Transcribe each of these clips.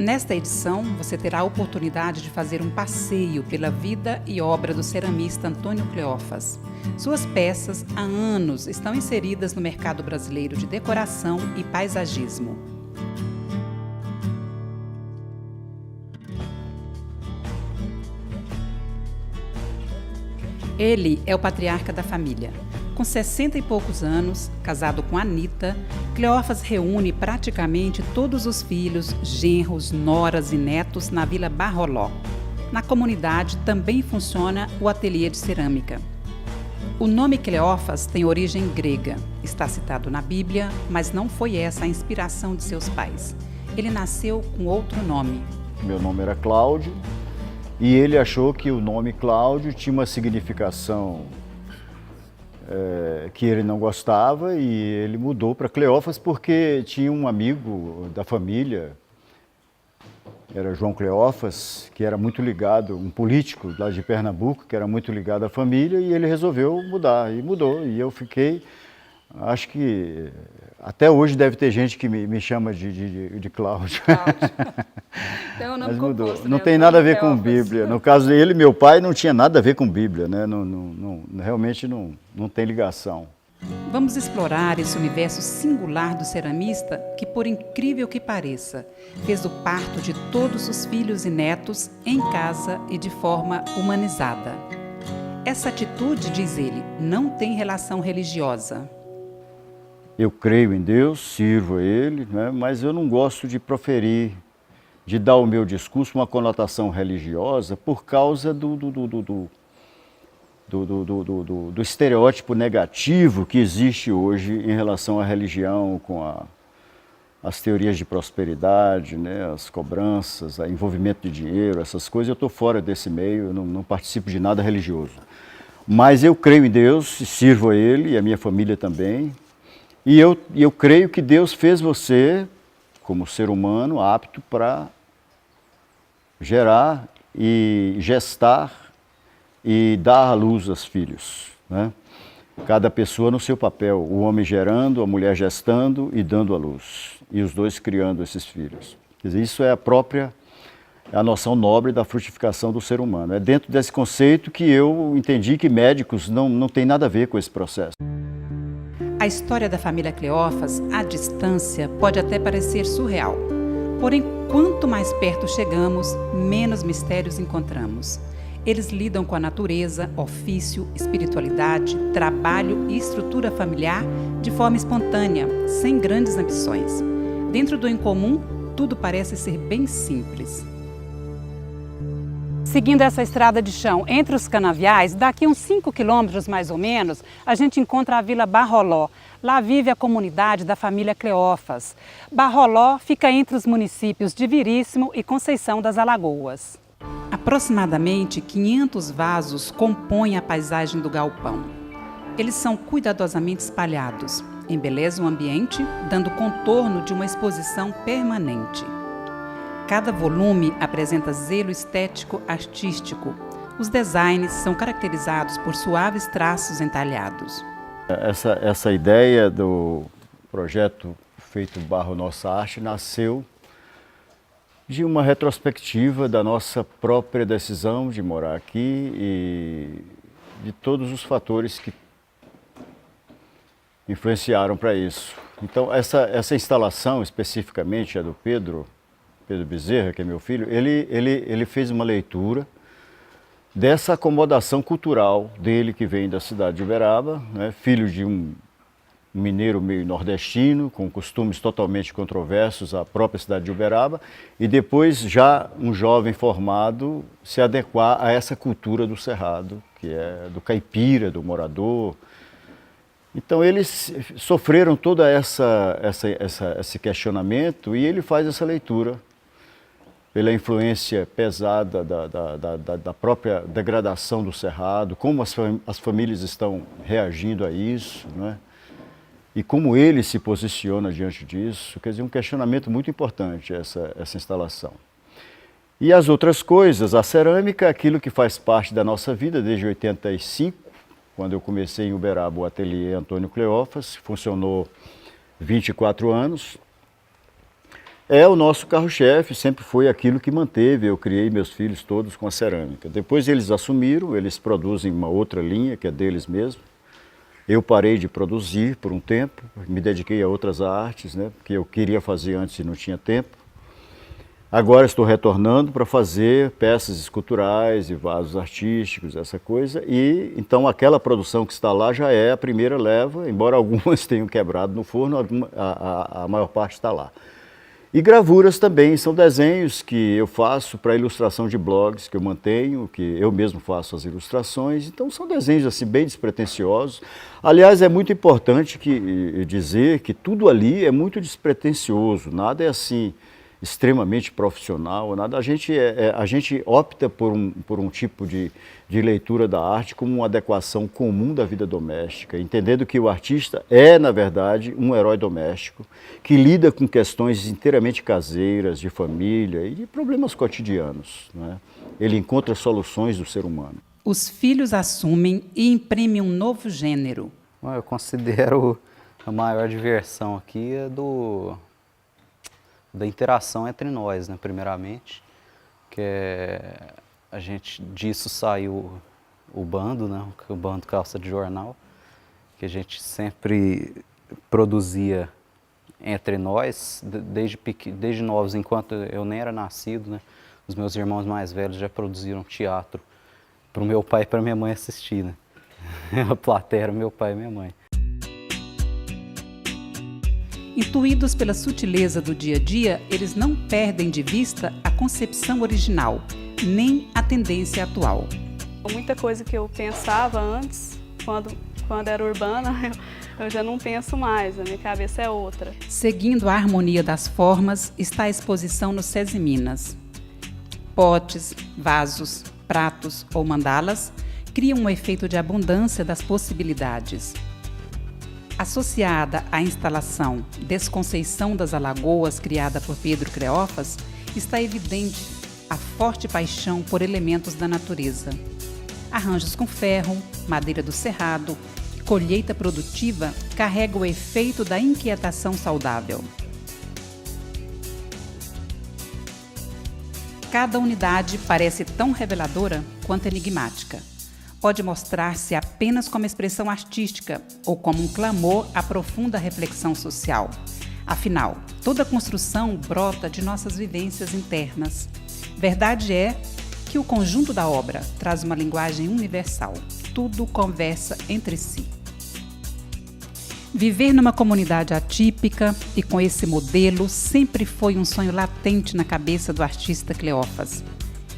Nesta edição, você terá a oportunidade de fazer um passeio pela vida e obra do ceramista Antônio Cleófas. Suas peças, há anos, estão inseridas no mercado brasileiro de decoração e paisagismo. Ele é o patriarca da família. Com 60 e poucos anos, casado com Anita, Cleófas reúne praticamente todos os filhos, genros, noras e netos na Vila Barroló. Na comunidade também funciona o ateliê de cerâmica. O nome Cleófas tem origem grega. Está citado na Bíblia, mas não foi essa a inspiração de seus pais. Ele nasceu com outro nome. Meu nome era Cláudio e ele achou que o nome Cláudio tinha uma significação que ele não gostava e ele mudou para Cleófas porque tinha um amigo da família, era João Cleófas, que era muito ligado, um político lá de Pernambuco, que era muito ligado à família, e ele resolveu mudar, e mudou. E eu fiquei, acho que até hoje deve ter gente que me chama de Cláudio. Então, não Mas mudou. composto, Não né? tem nada a ver com Bíblia. No caso dele, meu pai, não tinha nada a ver com Bíblia, né? Realmente não tem ligação. Vamos explorar esse universo singular do ceramista que, por incrível que pareça, fez o parto de todos os filhos e netos em casa e de forma humanizada. Essa atitude, diz ele, não tem relação religiosa. Eu creio em Deus, sirvo a Ele, né? Mas eu não gosto de proferir, de dar ao meu discurso uma conotação religiosa por causa do estereótipo negativo que existe hoje em relação à religião, com as teorias de prosperidade, né, as cobranças, o envolvimento de dinheiro, essas coisas. Eu estou fora desse meio, eu não participo de nada religioso. Mas eu creio em Deus, sirvo a Ele e a minha família também. E eu creio que Deus fez você, como ser humano, apto para gerar e gestar e dar à luz aos filhos, né? Cada pessoa no seu papel, o homem gerando, a mulher gestando e dando à luz, e os dois criando esses filhos. Quer dizer, isso é a noção nobre da frutificação do ser humano. É dentro desse conceito que eu entendi que médicos não têm nada a ver com esse processo. A história da família Cleófas, à distância, pode até parecer surreal. Porém, quanto mais perto chegamos, menos mistérios encontramos. Eles lidam com a natureza, ofício, espiritualidade, trabalho e estrutura familiar de forma espontânea, sem grandes ambições. Dentro do incomum, tudo parece ser bem simples. Seguindo essa estrada de chão entre os canaviais, daqui uns 5 quilômetros mais ou menos, a gente encontra a Vila Barroló. Lá vive a comunidade da família Cleófas. Barroló fica entre os municípios de Viríssimo e Conceição das Alagoas. Aproximadamente 500 vasos compõem a paisagem do galpão. Eles são cuidadosamente espalhados, embelezam o ambiente, dando contorno de uma exposição permanente. Cada volume apresenta zelo estético artístico. Os designs são caracterizados por suaves traços entalhados. Essa ideia do projeto Feito Barro Nossa Arte nasceu de uma retrospectiva da nossa própria decisão de morar aqui e de todos os fatores que influenciaram para isso. Então, essa instalação, especificamente, é do Pedro Bezerra, que é meu filho. Ele fez uma leitura dessa acomodação cultural dele, que vem da cidade de Uberaba, né, filho de um mineiro meio nordestino, com costumes totalmente controversos à própria cidade de Uberaba, e depois já um jovem formado se adequar a essa cultura do cerrado, que é do caipira, do morador. Então eles sofreram todo esse questionamento e ele faz essa leitura pela influência pesada da própria degradação do cerrado, como as famílias estão reagindo a isso, né? E como ele se posiciona diante disso. Quer dizer, um questionamento muito importante essa instalação. E as outras coisas, a cerâmica é aquilo que faz parte da nossa vida desde 85, quando eu comecei em Uberaba o ateliê Antônio Cleófas, funcionou 24 anos. é o nosso carro-chefe, sempre foi aquilo que manteve. Eu criei meus filhos todos com a cerâmica. Depois eles assumiram, eles produzem uma outra linha, que é deles mesmo. Eu parei de produzir por um tempo, me dediquei a outras artes, né, que eu queria fazer antes e não tinha tempo. Agora estou retornando para fazer peças esculturais e vasos artísticos, essa coisa. E então aquela produção que está lá já é a primeira leva, embora algumas tenham quebrado no forno, a maior parte está lá. E gravuras também, são desenhos que eu faço para ilustração de blogs que eu mantenho, que eu mesmo faço as ilustrações. Então são desenhos assim bem despretensiosos. Aliás, é muito importante dizer que tudo ali é muito despretensioso, nada é assim extremamente profissional, nada. A gente opta por um tipo de leitura da arte como uma adequação comum da vida doméstica, entendendo que o artista é, na verdade, um herói doméstico, que lida com questões inteiramente caseiras, de família e de problemas cotidianos, né? Ele encontra soluções do ser humano. Os filhos assumem e imprimem um novo gênero. Eu considero a maior diversão aqui da interação entre nós, né, primeiramente, que disso saiu o bando, né, o bando Calça de Jornal, que a gente sempre produzia entre nós, desde novos, enquanto eu nem era nascido, né, os meus irmãos mais velhos já produziram teatro para o meu pai e para minha mãe assistir, né. A plateia era meu pai e minha mãe. Intuídos pela sutileza do dia a dia, eles não perdem de vista a concepção original, nem a tendência atual. Muita coisa que eu pensava antes, quando era urbana, eu já não penso mais, a minha cabeça é outra. Seguindo a harmonia das formas, está a exposição no SESI Minas. Potes, vasos, pratos ou mandalas criam um efeito de abundância das possibilidades. Associada à instalação Desconceição das Alagoas, criada por Pedro Cleófas, está evidente a forte paixão por elementos da natureza. Arranjos com ferro, madeira do cerrado e colheita produtiva carregam o efeito da inquietação saudável. Cada unidade parece tão reveladora quanto enigmática. Pode mostrar-se apenas como expressão artística ou como um clamor à profunda reflexão social. Afinal, toda construção brota de nossas vivências internas. Verdade é que o conjunto da obra traz uma linguagem universal. Tudo conversa entre si. Viver numa comunidade atípica e com esse modelo sempre foi um sonho latente na cabeça do artista Cleófas.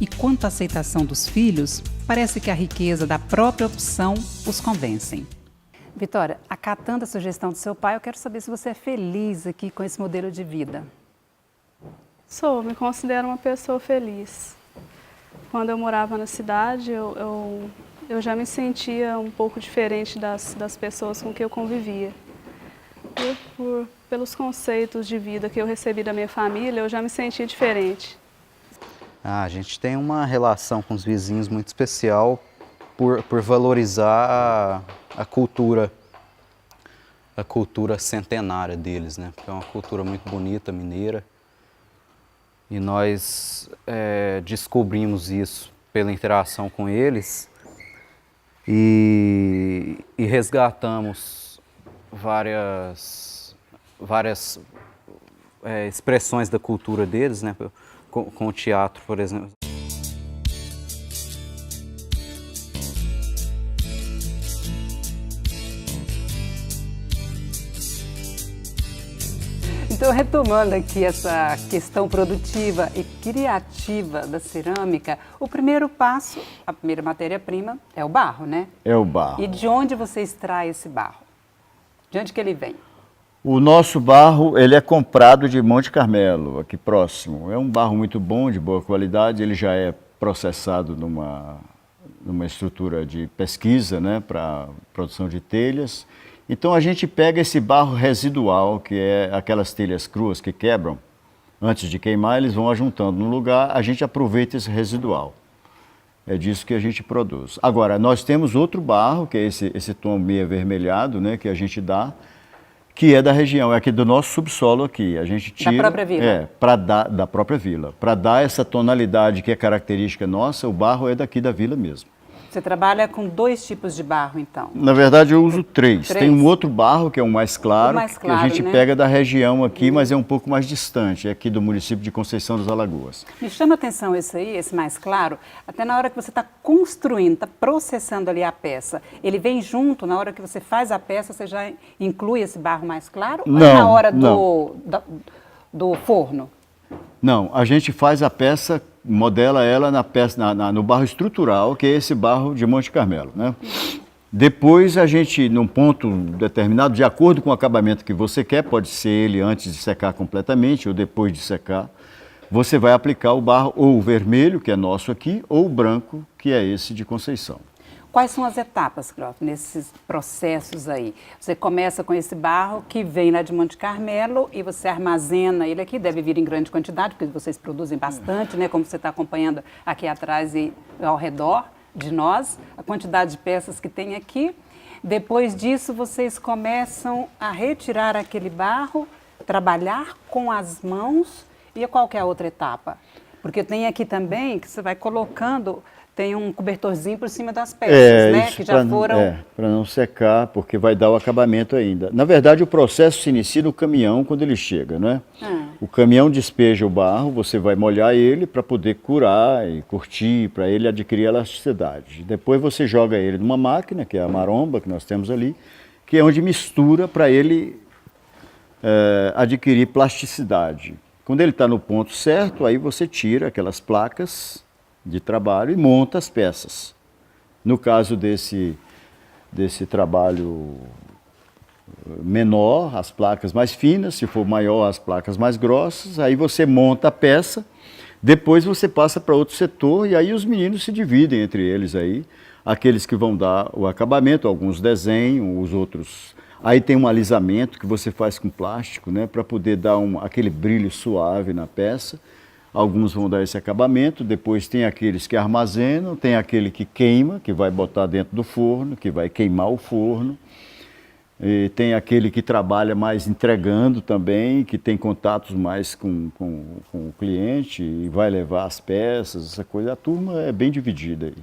E quanto à aceitação dos filhos, parece que a riqueza da própria opção os convencem. Vitória, acatando a sugestão do seu pai, eu quero saber se você é feliz aqui com esse modelo de vida. Me considero uma pessoa feliz. Quando eu morava na cidade, eu já me sentia um pouco diferente das pessoas com que eu convivia. Pelos conceitos de vida que eu recebi da minha família, eu já me sentia diferente. A gente tem uma relação com os vizinhos muito especial por valorizar a cultura centenária deles, né? Porque é uma cultura muito bonita, mineira. E nós descobrimos isso pela interação com eles e resgatamos várias expressões da cultura deles, né? Com o teatro, por exemplo. Então, retomando aqui essa questão produtiva e criativa da cerâmica, o primeiro passo, a primeira matéria-prima é o barro, né? É o barro. E de onde você extrai esse barro? De onde que ele vem? O nosso barro, ele é comprado de Monte Carmelo, aqui próximo. É um barro muito bom, de boa qualidade, ele já é processado numa estrutura de pesquisa, né, para produção de telhas. Então a gente pega esse barro residual, que é aquelas telhas cruas que quebram, antes de queimar, eles vão ajuntando no lugar, a gente aproveita esse residual. É disso que a gente produz. Agora, nós temos outro barro, que é esse tom meio avermelhado, né, que a gente dá, que é da região, é aqui do nosso subsolo aqui. A gente tira... Da própria vila? É, da própria vila. Para dar essa tonalidade que é característica nossa, o barro é daqui da vila mesmo. Você trabalha com 2 tipos de barro, então? Na verdade, eu uso 3. 3? Tem um outro barro, que é o mais claro, que a gente né? pega da região aqui, mas é um pouco mais distante, é aqui do município de Conceição das Alagoas. Me chama a atenção esse aí, esse mais claro, até na hora que você está construindo, está processando ali a peça. Ele vem junto, na hora que você faz a peça, você já inclui esse barro mais claro? Ou é na hora do forno? Não, a gente faz a peça, modela ela no barro estrutural, que é esse barro de Monte Carmelo, né? Depois a gente, num ponto determinado, de acordo com o acabamento que você quer, pode ser ele antes de secar completamente ou depois de secar, você vai aplicar o barro ou o vermelho, que é nosso aqui, ou o branco, que é esse de Conceição. Quais são as etapas, Croft, nesses processos aí? Você começa com esse barro que vem lá de Monte Carmelo e você armazena ele aqui, deve vir em grande quantidade, porque vocês produzem bastante, né? Como você está acompanhando aqui atrás e ao redor de nós, a quantidade de peças que tem aqui. Depois disso, vocês começam a retirar aquele barro, trabalhar com as mãos e qual que é a outra etapa? Porque tem aqui também que você vai colocando... Tem um cobertorzinho por cima das peças, né? Que já foram... para não secar, porque vai dar o acabamento ainda. Na verdade, o processo se inicia no caminhão quando ele chega, né? O caminhão despeja o barro, você vai molhar ele para poder curar e curtir, para ele adquirir elasticidade. Depois você joga ele numa máquina, que é a maromba que nós temos ali, que é onde mistura para ele adquirir plasticidade. Quando ele está no ponto certo, aí você tira aquelas placas de trabalho e monta as peças. No caso desse trabalho menor, as placas mais finas, se for maior, as placas mais grossas, aí você monta a peça, depois você passa para outro setor e aí os meninos se dividem entre eles aí, aqueles que vão dar o acabamento, alguns desenham, os outros... Aí tem um alisamento que você faz com plástico, né, para poder dar aquele brilho suave na peça. Alguns vão dar esse acabamento, depois tem aqueles que armazenam, tem aquele que queima, que vai botar dentro do forno, que vai queimar o forno. E tem aquele que trabalha mais entregando também, que tem contatos mais com o cliente e vai levar as peças, essa coisa. A turma é bem dividida aí.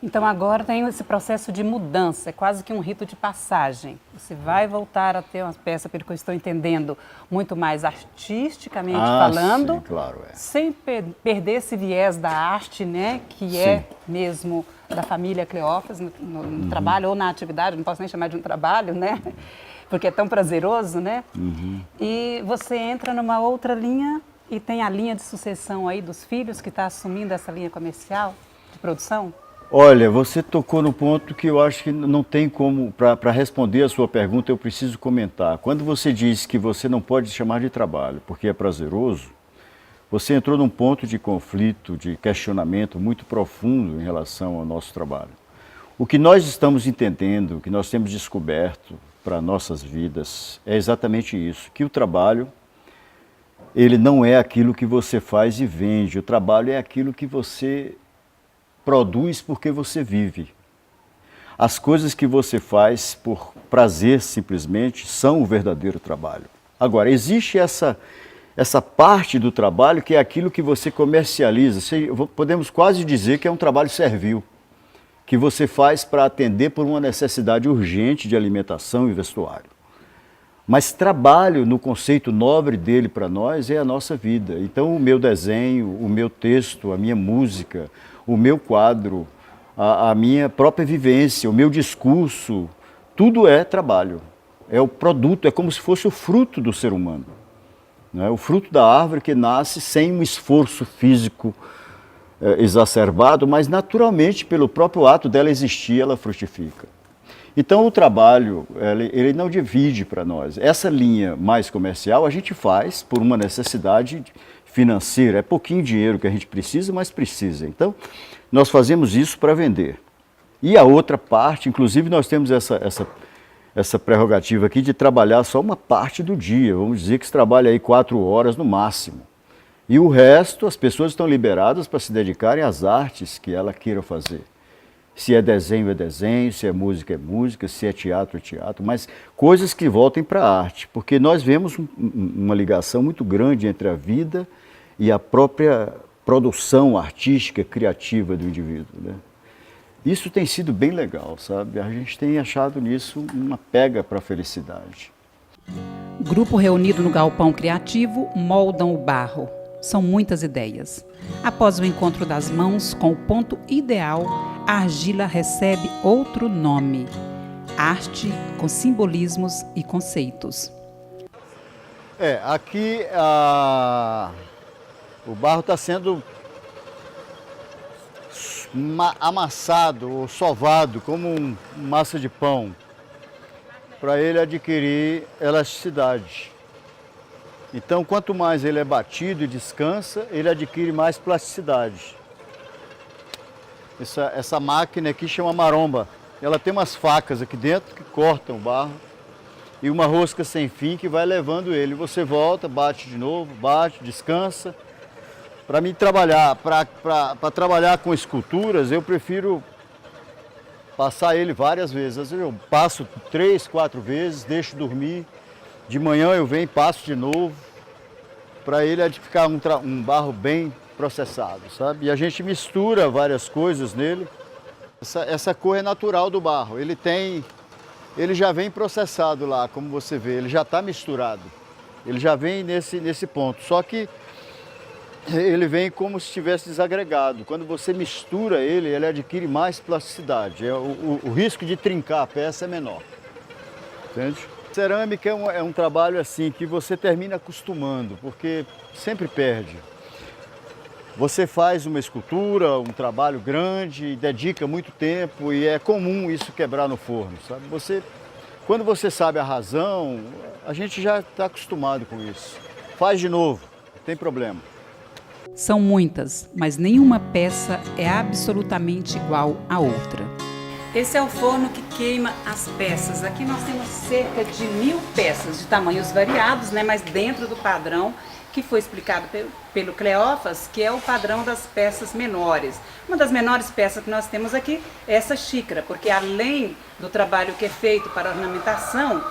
Então agora tem esse processo de mudança, é quase que um rito de passagem. Você vai voltar a ter uma peça, pelo que eu estou entendendo, muito mais artisticamente falando, sim, claro, sem perder esse viés da arte, né, que é mesmo da família Cleófas no trabalho ou na atividade, não posso nem chamar de um trabalho, né, porque é tão prazeroso, né? E você entra numa outra linha e tem a linha de sucessão aí dos filhos que está assumindo essa linha comercial de produção? Olha, você tocou no ponto que eu acho que não tem como, para responder a sua pergunta, eu preciso comentar. Quando você diz que você não pode chamar de trabalho porque é prazeroso, você entrou num ponto de conflito, de questionamento muito profundo em relação ao nosso trabalho. O que nós estamos entendendo, o que nós temos descoberto para nossas vidas é exatamente isso, que o trabalho, ele não é aquilo que você faz e vende, o trabalho é aquilo que você produz porque você vive. As coisas que você faz por prazer simplesmente são o verdadeiro trabalho. Agora, existe essa parte do trabalho que é aquilo que você comercializa. Podemos quase dizer que é um trabalho servil, que você faz para atender por uma necessidade urgente de alimentação e vestuário. Mas trabalho, no conceito nobre dele para nós, é a nossa vida. Então, o meu desenho, o meu texto, a minha música, o meu quadro, a minha própria vivência, o meu discurso, tudo é trabalho. É o produto, é como se fosse o fruto do ser humano. Não é? O fruto da árvore que nasce sem um esforço físico exacerbado, mas naturalmente, pelo próprio ato dela existir, ela frutifica. Então o trabalho, ele não divide para nós. Essa linha mais comercial a gente faz por uma necessidade financeira. É pouquinho dinheiro que a gente precisa, mas precisa. Então, nós fazemos isso para vender. E a outra parte, inclusive nós temos essa prerrogativa aqui de trabalhar só uma parte do dia. Vamos dizer que se trabalha aí 4 horas no máximo. E o resto, as pessoas estão liberadas para se dedicarem às artes que ela queira fazer. Se é desenho, se é música, se é teatro, mas coisas que voltem para a arte, porque nós vemos uma ligação muito grande entre a vida e a própria produção artística, criativa do indivíduo, né? Isso tem sido bem legal, sabe? A gente tem achado nisso uma pega para a felicidade. Grupo reunido no Galpão Criativo moldam o barro. São muitas ideias. Após o encontro das mãos com o ponto ideal, a argila recebe outro nome: arte com simbolismos e conceitos. Aqui o barro está sendo amassado ou sovado como massa de pão, para ele adquirir elasticidade. Então, quanto mais ele é batido e descansa, ele adquire mais plasticidade. Essa máquina aqui chama maromba. Ela tem umas facas aqui dentro que cortam o barro e uma rosca sem fim que vai levando ele. Você volta, bate de novo, bate, descansa. Para mim trabalhar, para trabalhar com esculturas, eu prefiro passar ele várias vezes. Às vezes eu passo 3, 4 vezes, deixo dormir. De manhã eu venho e passo de novo, para ele ficar um barro bem processado, sabe? E a gente mistura várias coisas nele. Essa cor é natural do barro. Ele já vem processado lá, como você vê, ele já está misturado. Ele já vem nesse ponto, só que ele vem como se estivesse desagregado. Quando você mistura ele adquire mais plasticidade. O risco de trincar a peça é menor, entende? Cerâmica é um trabalho assim que você termina acostumando, porque sempre perde. Você faz uma escultura, um trabalho grande, dedica muito tempo e é comum isso quebrar no forno, sabe? Quando você sabe a razão, a gente já está acostumado com isso. Faz de novo, não tem problema. São muitas, mas nenhuma peça é absolutamente igual à outra. Esse é o forno que queima as peças. Aqui nós temos cerca de 1000 peças de tamanhos variados, né? Mas dentro do padrão que foi explicado pelo Cleófas, que é o padrão das peças menores. Uma das menores peças que nós temos aqui é essa xícara, porque além do trabalho que é feito para ornamentação,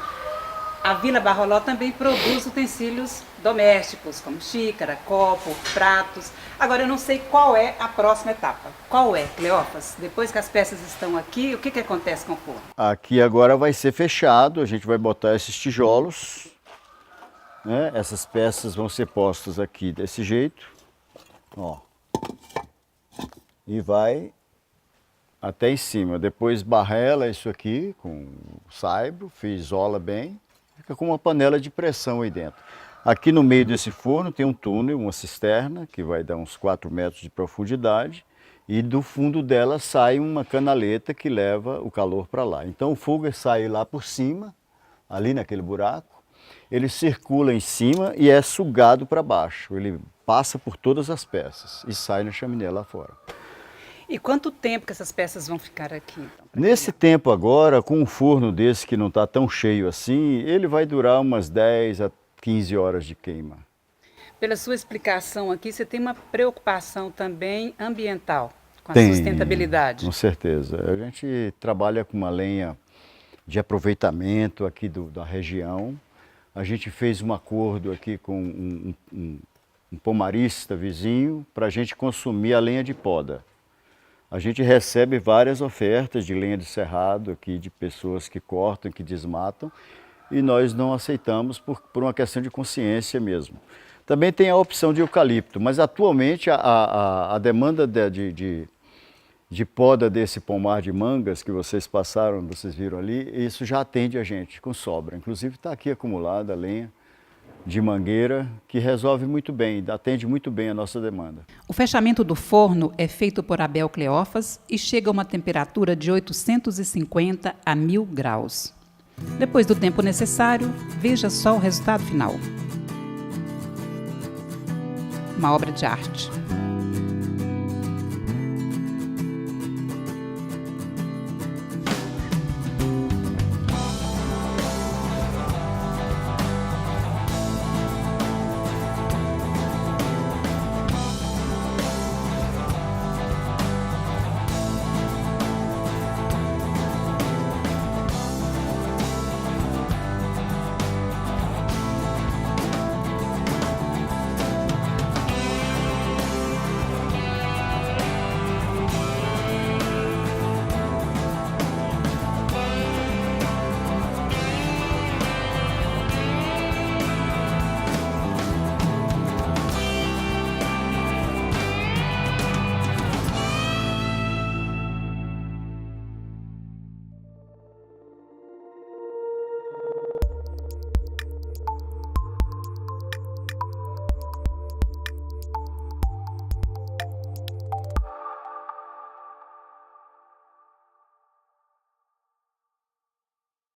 a Vila Barroló também produz utensílios domésticos, como xícara, copo, pratos. Agora eu não sei qual é a próxima etapa. Qual é, Cleófas? Depois que as peças estão aqui, o que acontece com o forno? Aqui agora vai ser fechado, a gente vai botar esses tijolos, né? Essas peças vão ser postas aqui desse jeito, ó, e vai até em cima. Depois barrela isso aqui com saibro, isola bem, fica com uma panela de pressão aí dentro. Aqui no meio desse forno tem um túnel, uma cisterna, que vai dar uns 4 metros de profundidade, e do fundo dela sai uma canaleta que leva o calor para lá. Então o fogo sai lá por cima, ali naquele buraco, ele circula em cima e é sugado para baixo. Ele passa por todas as peças e sai na chaminé lá fora. E quanto tempo que essas peças vão ficar aqui? Então, nesse tempo agora, com um forno desse que não está tão cheio assim, ele vai durar umas 10 a 15 horas de queima. Pela sua explicação aqui, você tem uma preocupação também ambiental, com a Tem, sustentabilidade. Com certeza. A gente trabalha com uma lenha de aproveitamento aqui da região. A gente fez um acordo aqui com um pomarista vizinho para a gente consumir a lenha de poda. A gente recebe várias ofertas de lenha de cerrado aqui, de pessoas que cortam, que desmatam, e nós não aceitamos por uma questão de consciência mesmo. Também tem a opção de eucalipto, mas atualmente a demanda de poda desse pomar de mangas que vocês passaram, vocês viram ali, isso já atende a gente com sobra. Inclusive está aqui acumulada a lenha de mangueira, que resolve muito bem, atende muito bem a nossa demanda. O fechamento do forno é feito por Abel Cleófas e chega a uma temperatura de 850 a 1000 graus. Depois do tempo necessário, veja só o resultado final. Uma obra de arte.